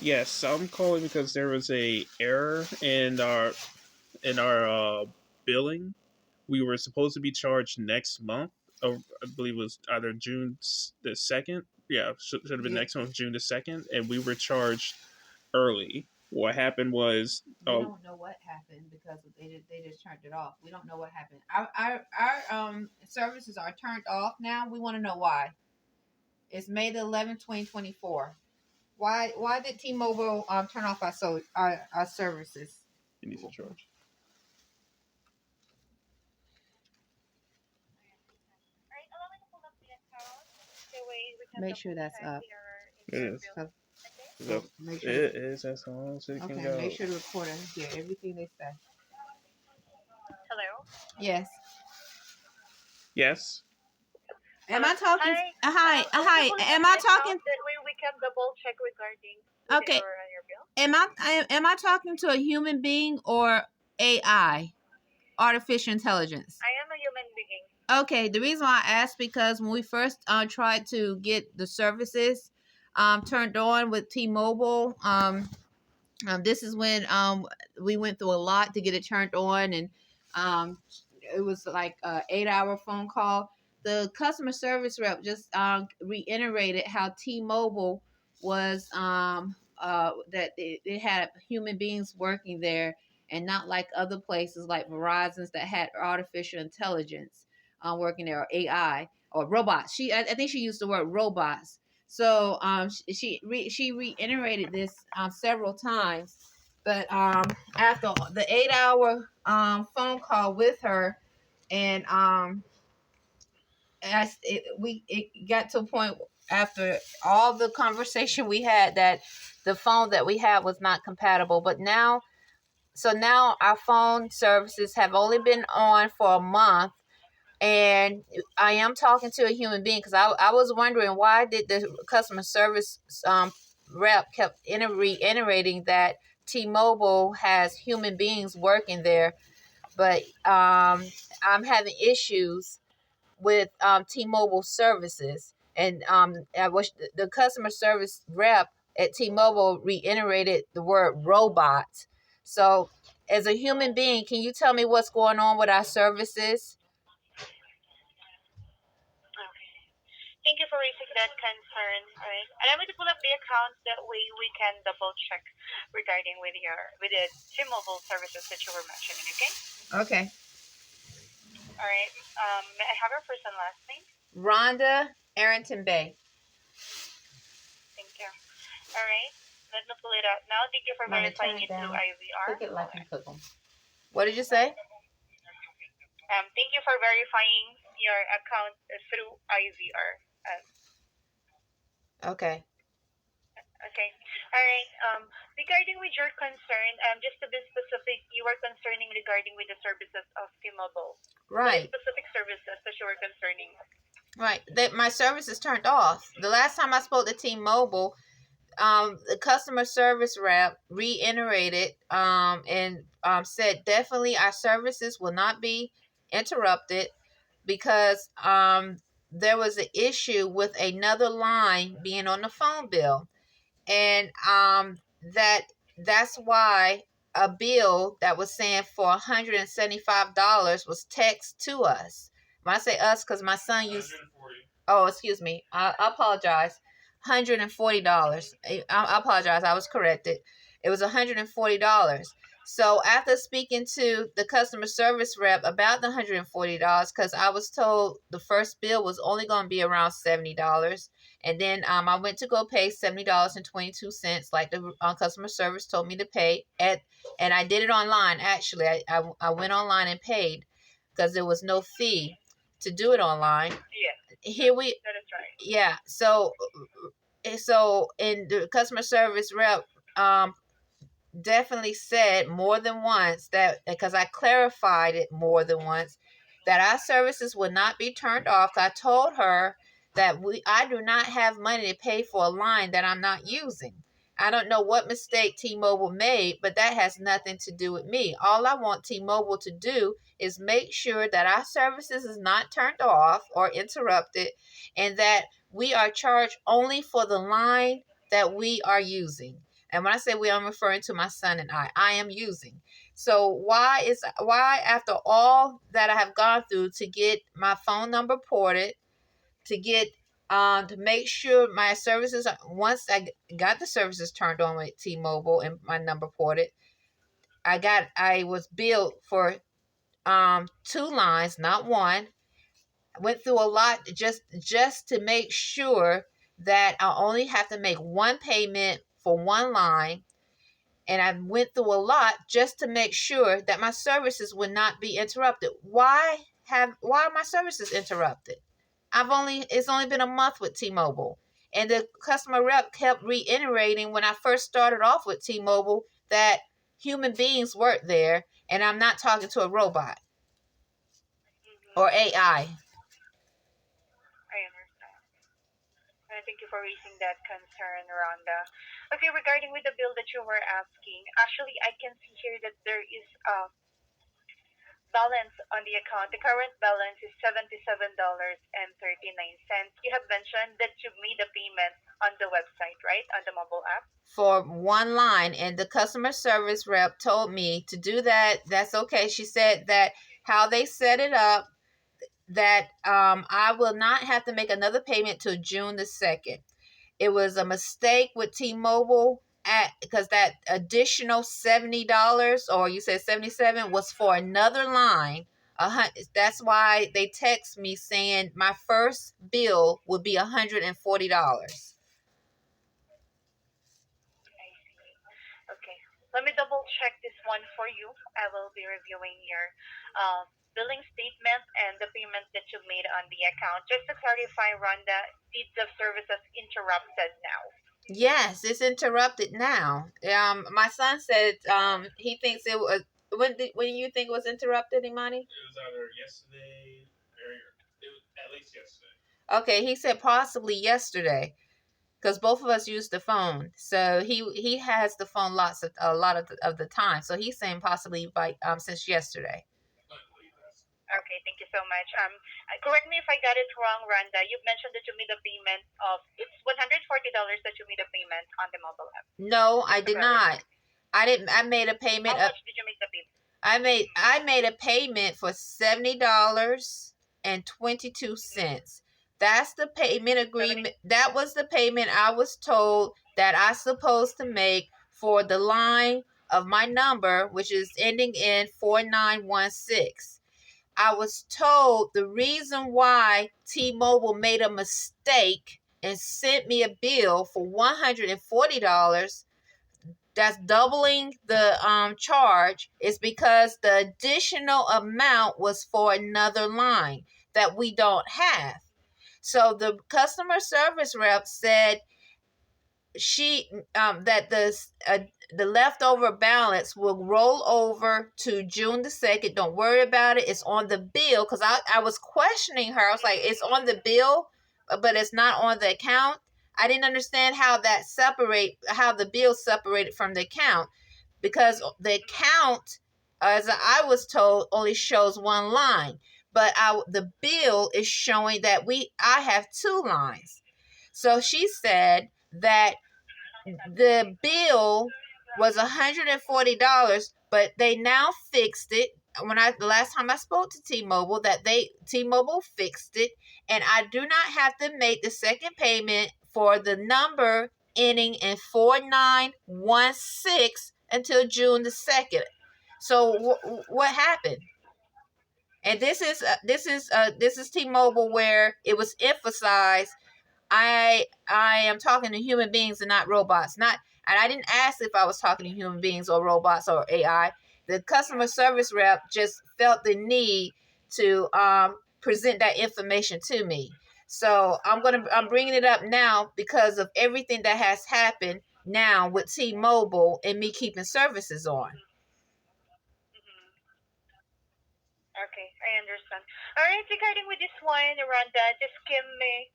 Yes, I'm calling because there was a error in our billing. We were supposed to be charged next month. I believe it was either June the 2nd. Yeah, should have been Yeah, next month, June the 2nd, and we were charged early. What happened was, we don't know what happened because they just turned it off. We don't know what happened. Our services are turned off now. We want to know why. It's May the 11th, 2024. Why did T-Mobile turn off our services? it needs to charge. Make sure that's up. It is. So, So make it sure. is as long as it can Okay, go. make sure the recorder hear everything they say. Yes. Yes. Am I talking? Hi, hi. Am I talking? Okay. Am I talking to a human being or AI, artificial intelligence? Okay, the reason why I asked because when we first tried to get the services turned on with T-Mobile, this is when we went through a lot to get it turned on, and um, it was like a 8-hour phone call. The customer service rep just reiterated how T-Mobile was that it had human beings working there, and not like other places like Verizon's that had artificial intelligence working there, or AI or robots. I think she used the word robots. So she reiterated this several times, but after the 8-hour phone call with her, and it got to a point after all the conversation we had that the phone that we had was not compatible. But now, so now our phone services have only been on for a month, and I am talking to a human being because I was wondering why did the customer service rep kept reiterating that T-Mobile has human beings working there, but I'm having issues with T-Mobile services, and I wish the customer service rep at T-Mobile reiterated the word robot. So, as a human being, can you tell me what's going on with our services? Okay. Rhonda Arrington-Bey. Cook it like you cook them. What did you say? Okay. Right. Right. That my service is turned off. The last time I spoke to T-Mobile, the customer service rep reiterated and said definitely our services will not be interrupted because there was an issue with another line being on the phone bill, and that's why a bill that was saying for $175 was text to us. When I say us, because my son used. Oh, excuse me. I apologize. $140. I apologize. I was corrected. It was $140. So after speaking to the customer service rep about the $140, because I was told the first bill was only going to be around $70, and then I went to go pay $70.22, like the customer service told me to pay and I did it online. Actually, I went online and paid because there was no fee to do it online. Here we That is right. Yeah. So and the customer service rep definitely said more than once that, because I clarified it more than once, that our services would not be turned off. I told her that I do not have money to pay for a line that I'm not using. I don't know what mistake T-Mobile made, but that has nothing to do with me. All I want T-Mobile to do is make sure that our services is not turned off or interrupted, and that we are charged only for the line that we are using. And when I say we, I'm referring to my son and I am using. So why after all that I have gone through to get my phone number ported, to get to make sure my services, once I got the services turned on with T-Mobile and my number ported, I was billed for 2 lines, not one. I went through a lot just to make sure that I only have to make one payment for one line. And I went through a lot just to make sure that my services would not be interrupted. Why are my services interrupted? It's only been a month with T-Mobile. And the customer rep kept reiterating when I first started off with T-Mobile that human beings work there and I'm not talking to a robot or AI. I understand. Thank you for raising that concern, Rhonda. Okay, regarding with the bill that you were asking, actually, I can see here that there is a balance on the account. The current balance is $77.39. You have mentioned that you made a payment on the website, right? On the mobile app? For one line, and the customer service rep told me to do that. That's okay. She said that how they set it up, that I will not have to make another payment till June the 2nd. It was a mistake with T-Mobile because that additional $70, or you said 77, was for another line. That's why they text me saying my first bill would be $140. I see. Okay. Let me double check this one for you. I will be reviewing your billing statement and the payment that you made on the account. Just to clarify, Rhonda, did the services interrupted now? Yes, it's interrupted now. My son said he thinks it was. When you think it was interrupted, Imani? It was either yesterday or at least yesterday. Okay, he said possibly yesterday, because both of us use the phone. So he has the phone a lot of the time. So he's saying possibly by since yesterday. Okay, thank you so much. Correct me if I got it wrong, Rhonda. You mentioned that you made a payment of it's $140 that you made a payment on the mobile app. No, I did not. I didn't. I made a payment. How much did you make the payment? I made a payment for $70.22. That's the payment agreement. That was the payment I was told that I supposed to make for the line of my number, which is ending in 4916. I was told the reason why T-Mobile made a mistake and sent me a bill for $140, that's doubling the charge, is because the additional amount was for another line that we don't have. So the customer service rep said that the leftover balance will roll over to June the 2nd. Don't worry about it. It's on the bill, because I was questioning her. I was like, it's on the bill, but it's not on the account. I didn't understand how the bill separated from the account, because the account, as I was told, only shows one line, but the bill is showing that I have 2 lines. So she said that the bill was $140, but they now fixed it. The last time I spoke to T-Mobile, T-Mobile fixed it, and I do not have to make the second payment for the number ending in 4916 until June the 2nd. So what happened? And this is T-Mobile, where it was emphasized I am talking to human beings and not robots. And I didn't ask if I was talking to human beings or robots or AI. The customer service rep just felt the need to present that information to me. So I'm bringing it up now because of everything that has happened now with T-Mobile and me keeping services on. Okay, I understand. All right, regarding with this one, Rhonda, just give me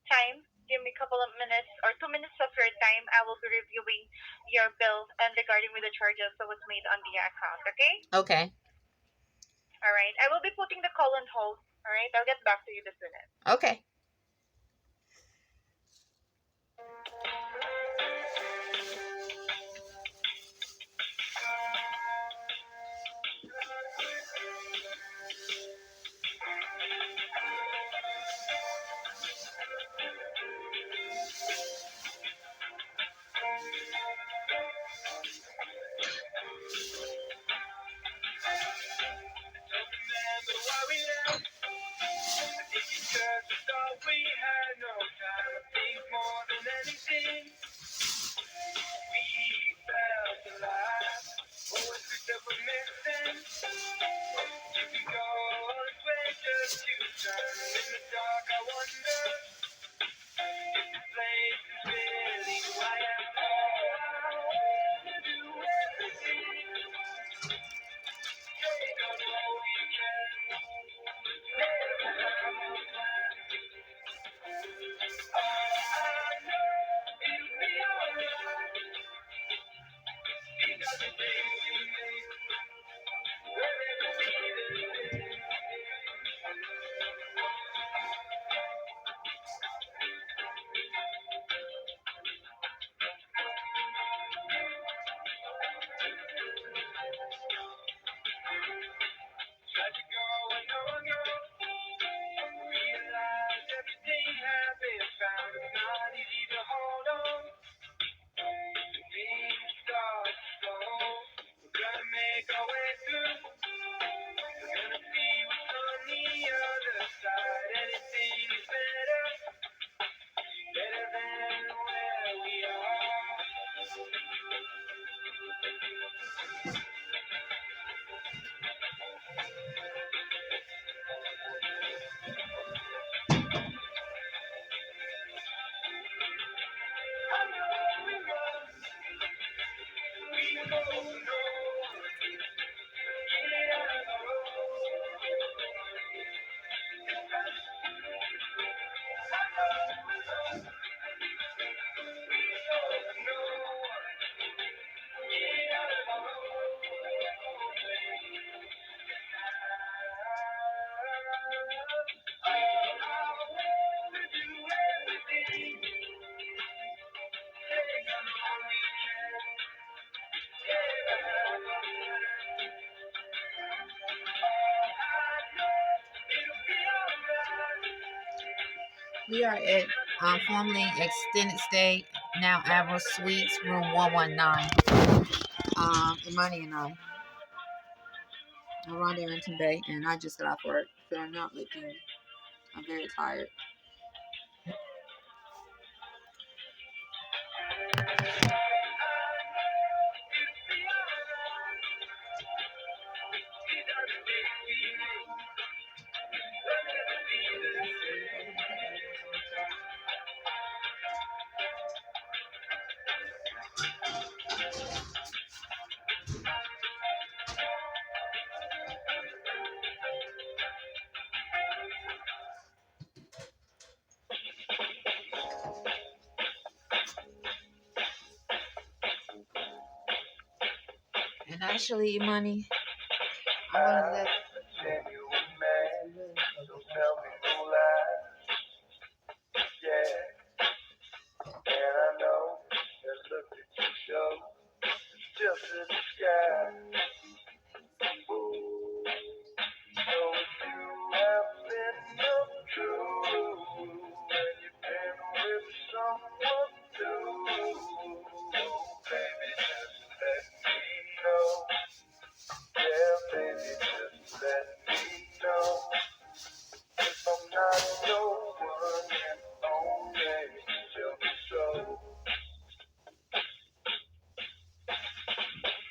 time. Give me a couple of minutes or 2 minutes of your time. I will be reviewing your bill and regarding with the charges that was made on the account. Okay? Okay. All right. I will be putting the call on hold. All right. I'll get back to you this minute. Okay. We are at formerly extended stay, now Admiral Suites, room 119. Imani and I are around Arrington-Bey, and I just got off work, so I'm not looking. I'm very tired. And actually, Imani, I'm gonna let. Don't tell me no lie. Yeah, and I know that look that you show is just in the sky. Ooh. So if you have been untrue and you've been with someone new, baby, just let me know. Yeah, baby, just let me know. If I'm not your one and only, tell me so.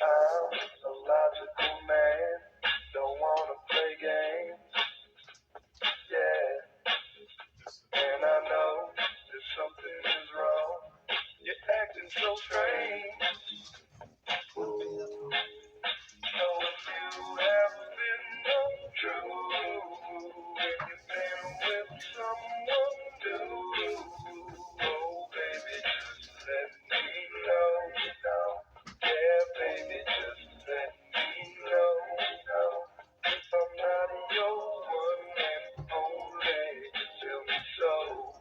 I'm a logical man, don't wanna play games. Yeah, and I know that something is wrong. You're acting so strange. Ooh. So if you have been untrue and you've been with someone new, oh baby, just let me know. Yeah, baby, just let me know. If I'm not your one and only, tell me so.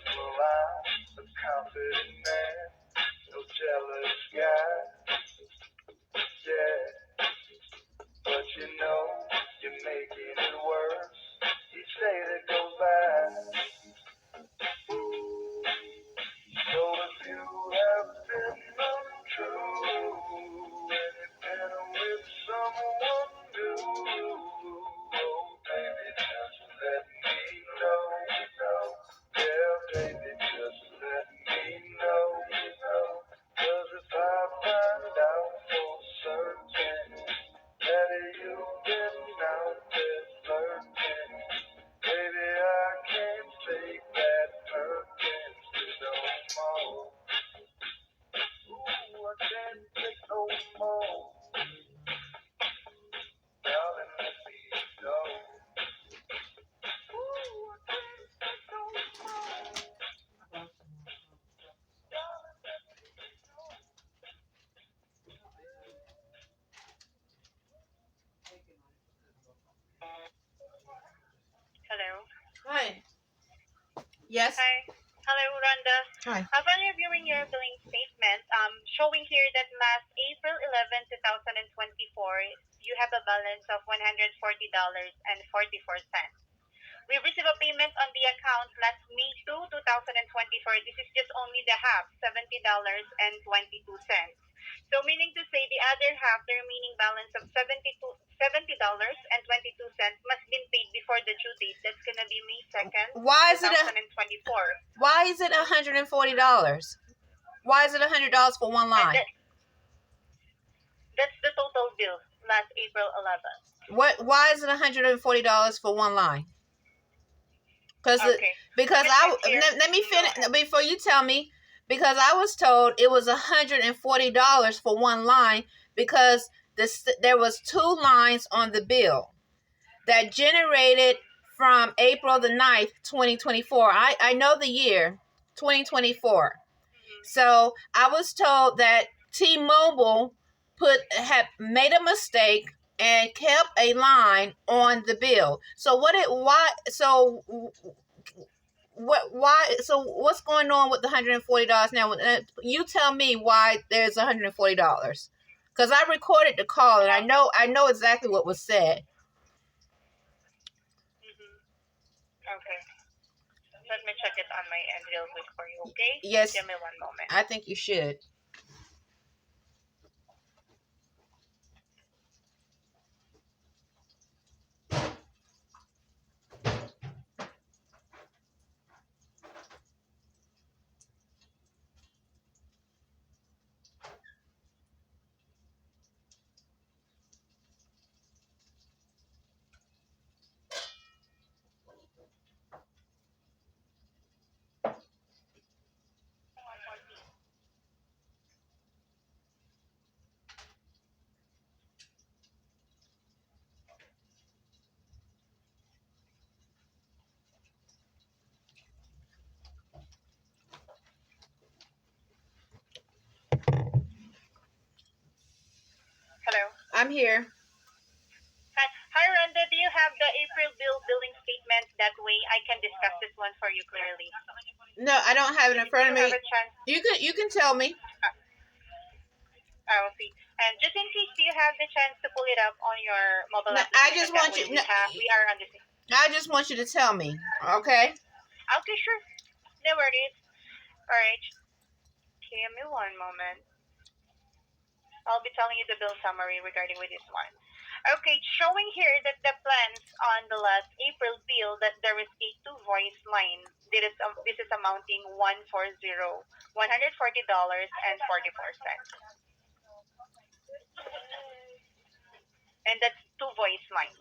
Well, I'm a confident man, no jealous guy. Yeah, but you know, you're making it worse each day that goes by. So if you have been untrue and you've been with someone new, oh baby, just let me know. Yeah, baby, just let me know. 'Cause if I find out for certain that you've been out there flirting, baby, I can't take that Perkins no more. Ooh, I can't take no more. Darling, let me go. Ooh, I can't take no more. Darling, let me go. Hello. Hi. Yes. Hi. Hello, Rhonda. Hi. Upon reviewing your billing statement, showing here that last April 11, 2024, you have a balance of $140.44. We received a payment on the account last May 2, 2024. This is just only the half, $70.22. So meaning to say the other half, the remaining balance of $70.22 must been paid before the due date. That's gonna be May 2nd, Why is 2024. Why is it $140? Why is it $100 for one line? That's the total bill last April 11th. Why is it $140 for one line? Because Okay. let me finish before you tell me. Because I was told it was $140 for one line because there was 2 lines on the bill that generated from April the 9th, 2024. I know the year, 2024. So I was told that T-Mobile had made a mistake and kept a line on the bill. So what's going on with the $140 now? You tell me why there's $140. Because I recorded the call and I know exactly what was said. Okay. Let me check it on my end real quick for you, okay? Yes. Give me one moment. I think you should. Hello? I'm here. Hi, Rhonda. Do you have the April billing statement? That way I can discuss this one for you clearly. No, I don't have it in front of me. Have a chance? You can tell me. I will see. And just in case, do you have the chance to pull it up on your mobile No, application? I just want you. We are on the same. I just want you to tell me. Okay. Okay, sure. No worries. All right. Give me one moment. I'll be telling you the bill summary regarding with this one. Okay, showing here that the plans on the last April bill that there is a 2-voice line. This is amounting $140.44. And that's 2-voice line.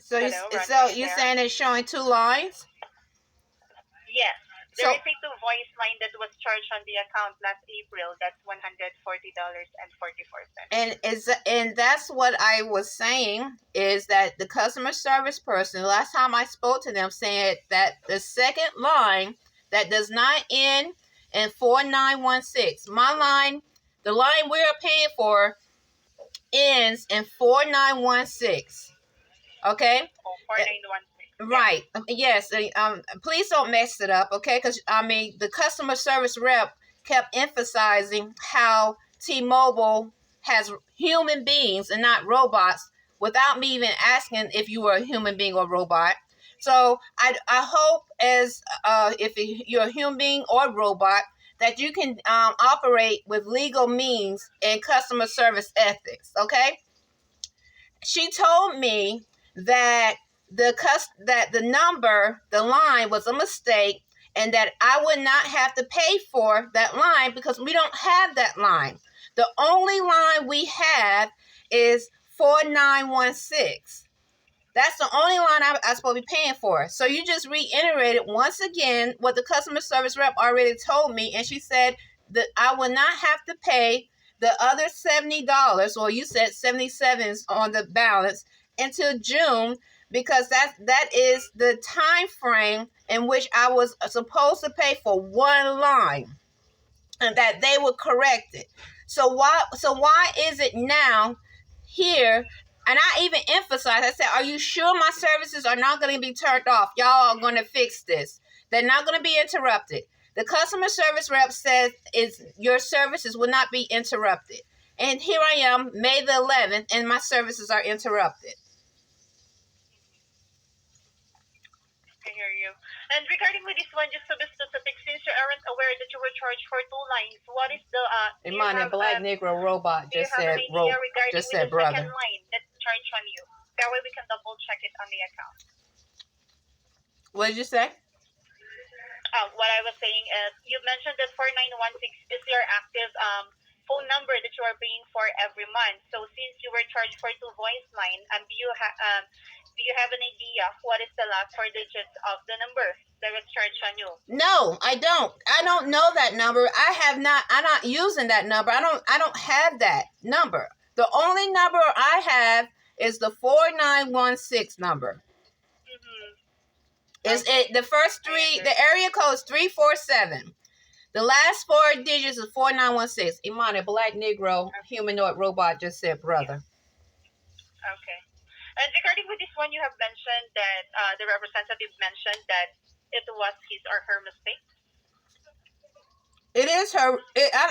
So you're saying it's showing 2 lines? Yes. There is a 2-voice line that was charged on the account last April. That's $140.44. And that's what I was saying, is that the customer service person, last time I spoke to them, said that the second line that does not end in 4916, my line, the line we're paying for, ends in 4916. Okay? 4916. Right. Yes. Please don't mess it up, okay? Because the customer service rep kept emphasizing how T-Mobile has human beings and not robots, without me even asking if you were a human being or robot. So I hope, as if you're a human being or robot, that you can operate with legal means and customer service ethics. Okay. She told me that the line was a mistake, and that I would not have to pay for that line because we don't have that line. The only line we have is 4916. That's the only line I'm supposed to be paying for. So you just reiterated once again what the customer service rep already told me, and she said that I would not have to pay the other $70, or you said 77 on the balance, until June, because that is the time frame in which I was supposed to pay for one line, and that they would correct it. So why is it now here? And I even emphasized, I said, are you sure my services are not going to be turned off? Y'all are going to fix this. They're not going to be interrupted. The customer service rep says your services will not be interrupted. And here I am, May the 11th, and my services are interrupted. hear you. And regarding with this one, just to be specific, since you aren't aware that you were charged for 2 lines, what is the Imani, Black Negro Robot do you just have an said idea regarding just with said the second brother. line that's charged on you? That way we can double check it on the account. What did you say? What I was saying is, you mentioned that 4916 is your active phone number that you are paying for every month. So since you were charged for 2 voice line, do you have an idea what is the last 4 digits of the number that was charged on you? No, I don't. I don't know that number. I'm not using that number. I don't have that number. The only number I have is the 4916 number. Is it the first three? The area code is 347. The last 4 digits is 4916. Imani, Black Negro Humanoid Robot just said brother. Okay. And regarding with this one, you have mentioned that the representative mentioned that it was his or her mistake. It is her.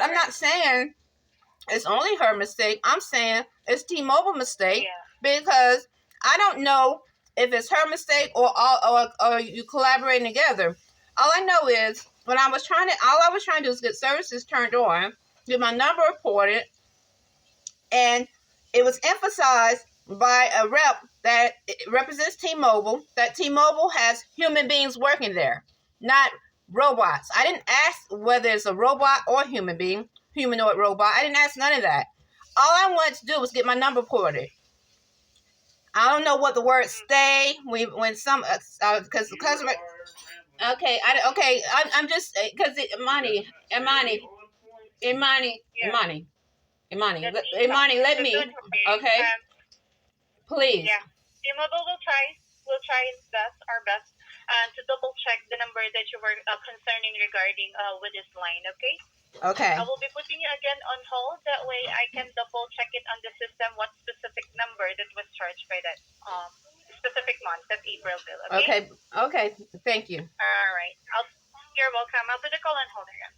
I'm not saying it's only her mistake. I'm saying it's T-Mobile mistake because I don't know if it's her mistake or you collaborating together. All I know is all I was trying to do is get services turned on, get my number reported, and it was emphasized by a rep that represents T-Mobile that T-Mobile has human beings working there, not robots. I didn't ask whether it's a robot or human being, humanoid robot. I didn't ask none of that. All I wanted to do was get my number ported. I don't know what the word "stay" when some because the customer. Okay, I'm just because Imani, let me. Okay, please. Yeah, T-Mobile will try our best to double check the number that you were concerning regarding with this line. Okay. Okay. I will be putting you again on hold. That way I can double check it on the system what specific number that was charged by that specific month, that April bill. Okay. Okay. Thank you. All right. You're welcome. I'll put the call on hold again.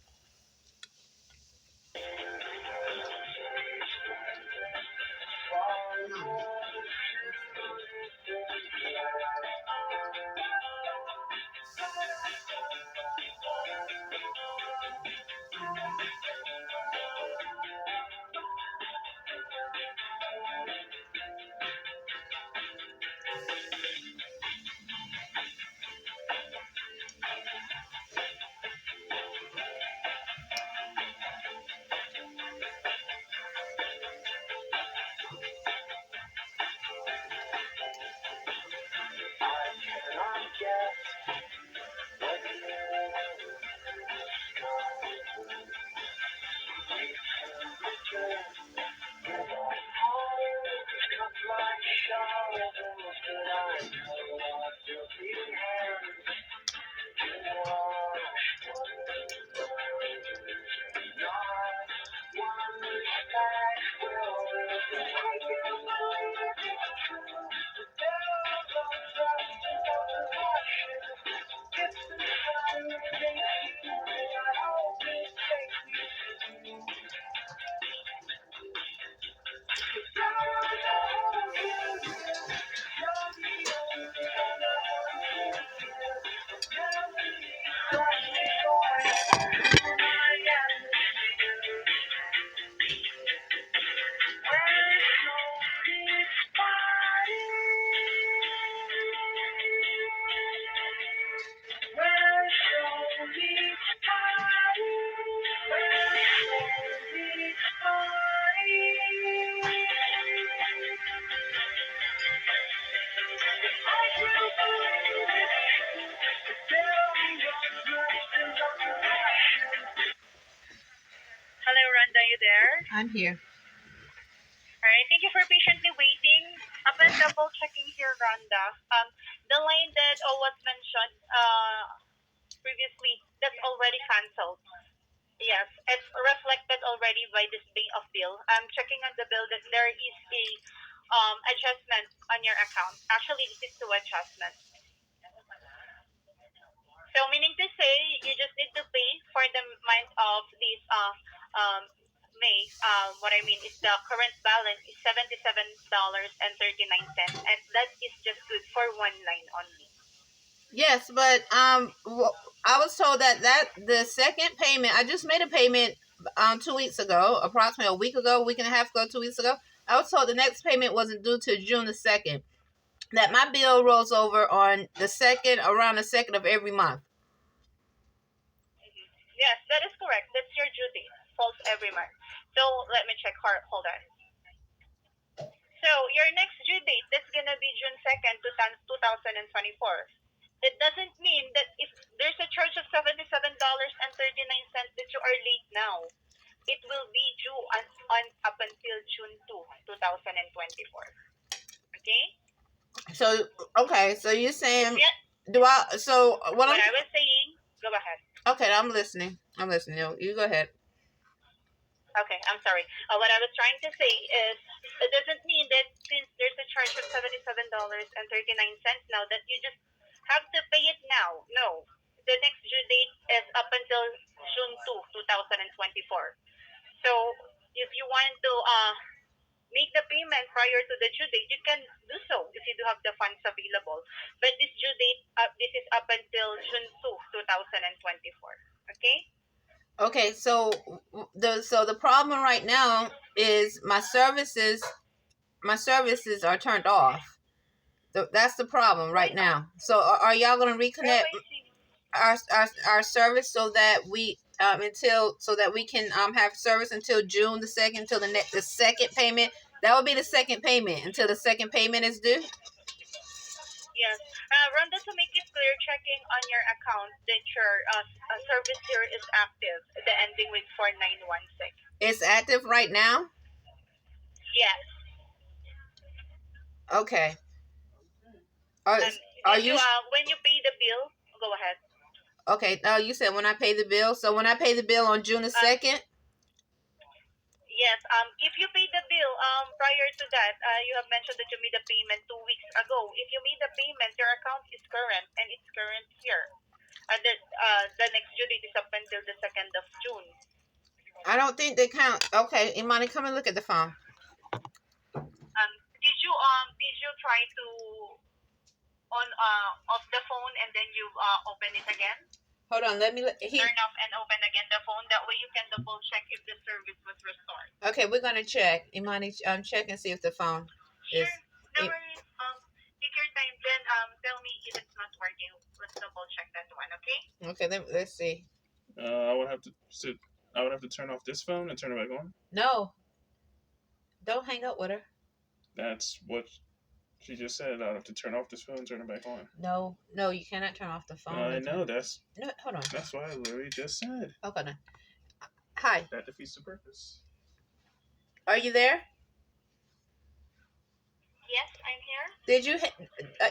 Hello, Rhonda, you there? I'm here. All right, thank you for patiently waiting. Upon double checking here, Rhonda, the line that was mentioned previously, that's already canceled. Yes, it's reflected already by this day of bill. I'm checking on the bill that there is a adjustment on your account. Actually, this is two adjustments. So meaning to say, you just need to pay for the month of this May. What I mean is the current balance is $77.39, and that is just good for one line only. Yes, but I was told that the second payment. I just made a payment 2 weeks ago, approximately a week ago, week and a half ago, 2 weeks ago. I was told the next payment wasn't due to June the 2nd. That my bill rolls over on the second, around the second of every month. Yes, that is correct. That's your due date. Falls every month. So let me check. Hold on. So your next due date, that's gonna be June 2nd, 2024. It doesn't mean that if there's a charge of $77.39 that you are late now, it will be due on up until June 2, 2024. Okay? So okay, so you're saying Yeah. do I? So what What I'm I was saying, go ahead. okay? I'm listening. I'm listening. You go ahead. Okay, I'm sorry. What I was trying to say is, it doesn't mean that since there's a charge of $77.39 now that you just have to pay it now. No. The next due date is up until June 2, 2024. So if you want to make the payment prior to the due date, you can do so if you do have the funds available. But this due date, this is up until June 2, 2024. Okay? Okay, so the problem right now is my services are turned off. That's the problem right now. So are y'all gonna reconnect our service so that we so that we can have service until June the 2nd, until the second payment? That would be the second payment until the second payment is due. Yes. Rhonda, to make it clear, checking on your account that your service here is active, the ending with 4916. It's active right now. Yes. Okay. Are Did you, you when you pay the bill, go ahead. okay? You said when I pay the bill. So when I pay the bill on June the 2nd. Yes. If you pay the bill, prior to that, you have mentioned that you made a payment 2 weeks ago. If you made the payment, your account is current, and it's current here. The next due date is up until the 2nd of June. I don't think they count. Okay, Imani, come and look at the phone. Did you try to on off the phone and then you open it again? Hold on, let me. Turn off and open again the phone. That way you can double check if the service was restored. Okay, we're gonna check. Imani, check and see if the phone is. Sure, no worries. Take your time. Then tell me if it's not working. Let's double check that one, okay? Okay, let's see. I would have to turn off this phone and turn it back on. No, don't hang up with her. That's what she just said. I'd have to turn off this phone and turn it back on. No, you cannot turn off the phone. I know that's. No, hold on. That's what I literally just said. Okay, now. Hi. That defeats the purpose. Are you there? Yes, I'm here. Did you?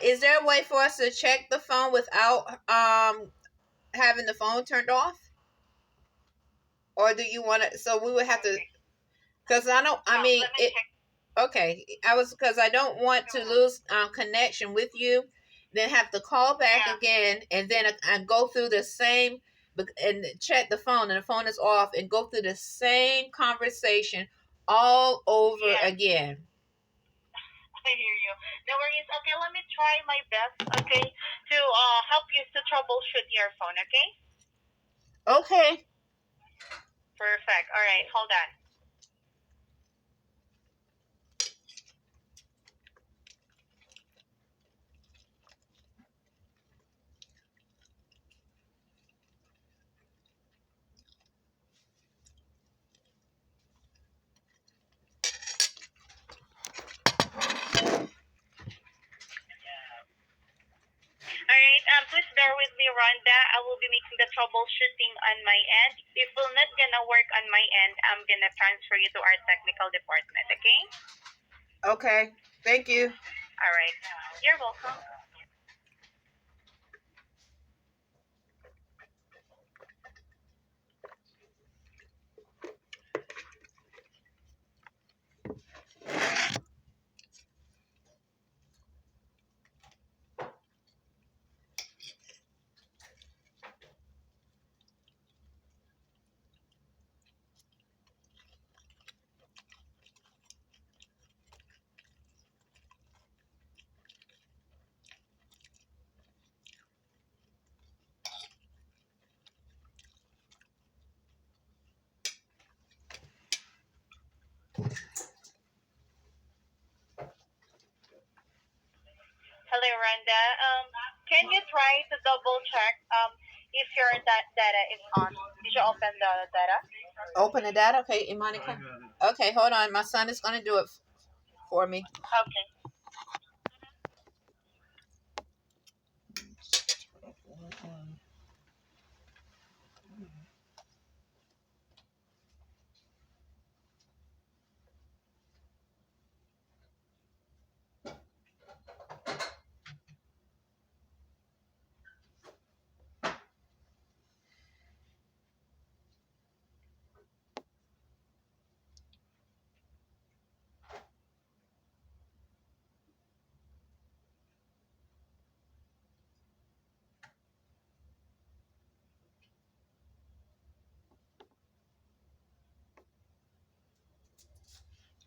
Is there a way for us to check the phone without having the phone turned off? Or do you want to? So we would have to. Because I don't. I mean it. Okay, because I don't want to lose connection with you, then have to call back again, and then I go through the same and check the phone, and the phone is off, and go through the same conversation all over again. I hear you. No worries. Okay, let me try my best. Okay, to help you to troubleshoot your phone. Okay. Okay. Perfect. All right. Hold on. Alright, please bear with me, Rhonda. I will be making the troubleshooting on my end. If it's not gonna work on my end, I'm gonna transfer you to our technical department, okay? Okay. Thank you. Alright. You're welcome. Hello, Randa. Can you try to double check if your data is on? Did you open the data? Open the data. Okay, Imani, come. Okay, hold on. My son is gonna do it for me. Okay.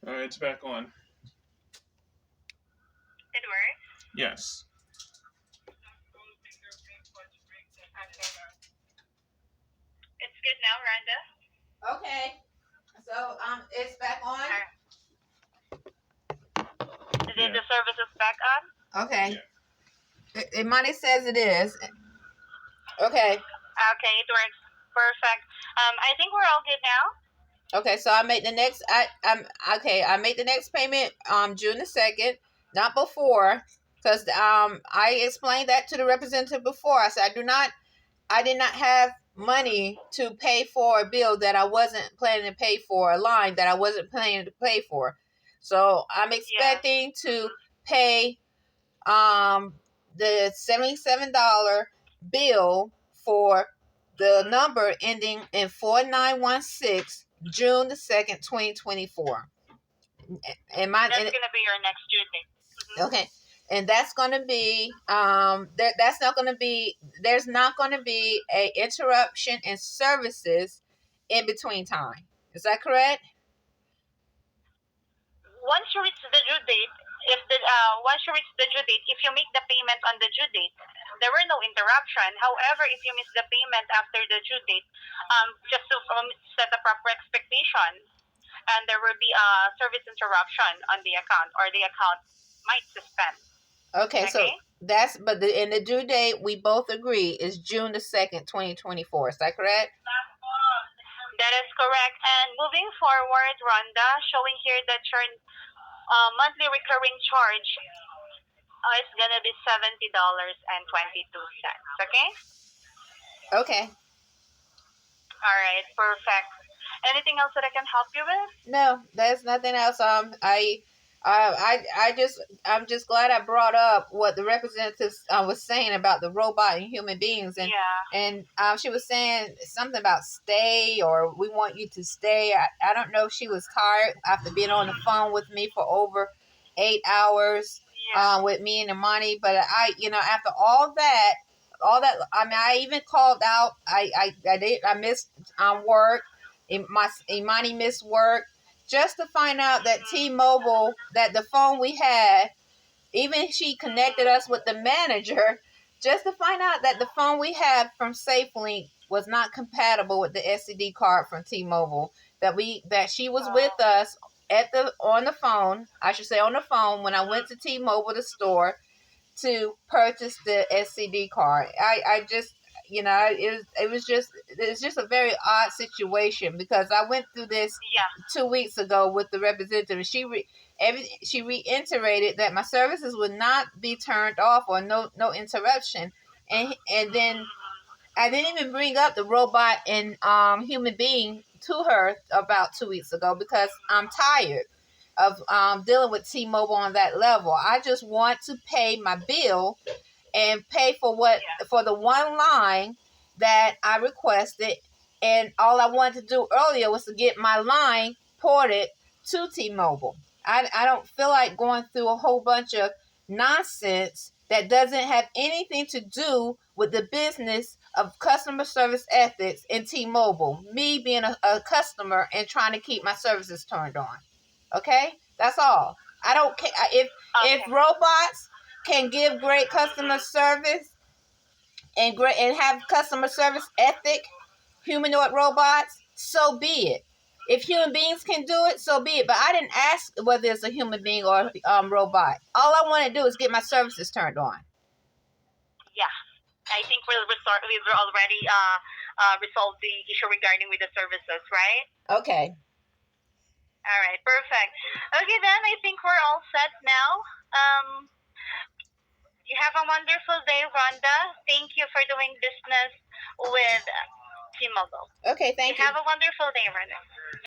All right, it's back on. It works? Yes. Okay. It's good now, Randa? Okay. So it's back on. The service is back on? Okay. Imani says it is. Okay. Okay, it works. Perfect. I think we're all good now. Okay, so I make the next. I make the next payment June the 2nd, not before, because I explained that to the representative before. I said I did not have money to pay for a bill that I wasn't planning to pay for, a line that I wasn't planning to pay for. So I'm expecting to pay the $77 bill for the number ending in 4916, June the 2nd, 2024. That's gonna be your next due date. Okay. And that's going to be there's not going to be a interruption in services in between time. Is that correct? Once you reach the due date, if you make the payment on the due date, there were no interruption. However, if you miss the payment after the due date, just to set a proper expectation, and there will be a service interruption on the account, or the account might suspend. Okay, so that's in the due date we both agree is June the 2nd, 2024. Is that correct? That is correct. And moving forward, Rhonda, showing here that your monthly recurring charge is gonna be $70.22. Okay? Okay. All right, perfect. Anything else that I can help you with? No, there's nothing else. I'm just glad I brought up what the representative was saying about the robot and human beings, and she was saying something about stay, or we want you to stay. I don't know if she was tired after being on the phone with me for over 8 hours with me and Imani, but after all that, I mean, I even called out. I missed work. Imani missed work just to find out that T-Mobile, that the phone we had, even she connected us with the manager just to find out that the phone we had from SafeLink was not compatible with the SCD card from T-Mobile. That she was with us on the phone when I went to T-Mobile, the store, to purchase the SCD card. I just, it's just a very odd situation, because I went through this 2 weeks ago with the representative, and she reiterated that my services would not be turned off, or no interruption, and then I didn't even bring up the robot and human being to her about 2 weeks ago, because I'm tired of dealing with T-Mobile on that level. I just want to pay my bill and pay for for the one line that I requested, and all I wanted to do earlier was to get my line ported to T-Mobile. I don't feel like going through a whole bunch of nonsense that doesn't have anything to do with the business of customer service ethics in T-Mobile. Me being a customer and trying to keep my services turned on. Okay? That's all. I don't care if robots can give great customer service and have customer service ethic, humanoid robots, so be it. If human beings can do it, so be it. But I didn't ask whether it's a human being or robot. All I want to do is get my services turned on. Yeah. I think we've already resolved the issue regarding with the services, right? Okay. All right, perfect. Okay, then I think we're all set now. You have a wonderful day, Rhonda. Thank you for doing business with T-Mobile. Okay, thank you. Have a wonderful day, Rhonda.